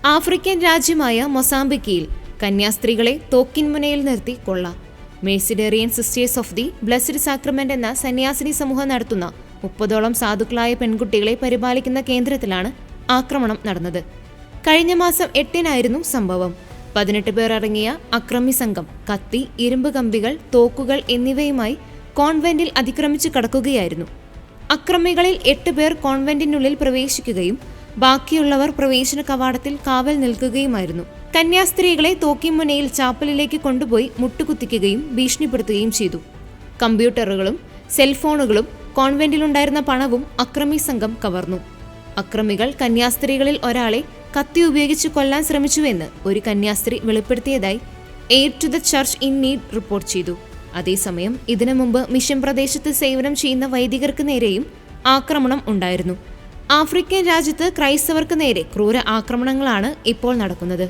African രാജ്യമായ മൊസാംബിക്കിൽ കന്യാസ്ത്രീകളെ തോക്കിൻമുനയിൽ നിർത്തി കൊള്ള. Mercedarian Sisters of the Blessed Sacrament എന്ന സന്യാസിനി സമൂഹം നടത്തുന്ന 30ഓളം സാധുക്കളായ പെൺകുട്ടികളെ പരിപാലിക്കുന്ന കേന്ദ്രത്തിലാണ് ആക്രമണം നടന്നത്. കഴിഞ്ഞ മാസം 8-നായിരുന്നു സംഭവം. 18 പേർ അടങ്ങിയ അക്രമി സംഘം കത്തി, ഇരുമ്പ് കമ്പികൾ, തോക്കുകൾ എന്നിവയുമായി കോൺവെന്റിൽ അതിക്രമിച്ചു കടക്കുകയായിരുന്നു. അക്രമികളിൽ 8 പേർ കോൺവെന്റിനുള്ളിൽ പ്രവേശിക്കുകയും ബാക്കിയുള്ളവർ പ്രവേശന കവാടത്തിൽ കാവൽ നിൽക്കുകയുമായിരുന്നു. കന്യാസ്ത്രീകളെ തോക്കിൻമുനയിൽ ചാപ്പലിലേക്ക് കൊണ്ടുപോയി മുട്ടുകുത്തിക്കുകയും ഭീഷണിപ്പെടുത്തുകയും ചെയ്തു. കമ്പ്യൂട്ടറുകളും സെൽഫോണുകളും കോൺവെന്റിലുണ്ടായിരുന്ന പണവും അക്രമി സംഘം കവർന്നു. അക്രമികൾ കന്യാസ്ത്രീകളിൽ ഒരാളെ കത്തി ഉപയോഗിച്ച് കൊല്ലാൻ ശ്രമിച്ചുവെന്ന് ഒരു കന്യാസ്ത്രീ വെളിപ്പെടുത്തിയതായി Aid to the Church in Need report ചെയ്തു. അതേസമയം ഇതിനു മുമ്പ് മിഷൻ പ്രദേശത്ത് സേവനം ചെയ്യുന്ന വൈദികർക്ക് നേരെയും ആക്രമണം ഉണ്ടായിരുന്നു. ആഫ്രിക്കൻ രാജ്യത്ത് ക്രൈസ്തവർക്ക് നേരെ ക്രൂര ആക്രമണങ്ങളാണ് ഇപ്പോൾ നടക്കുന്നത്.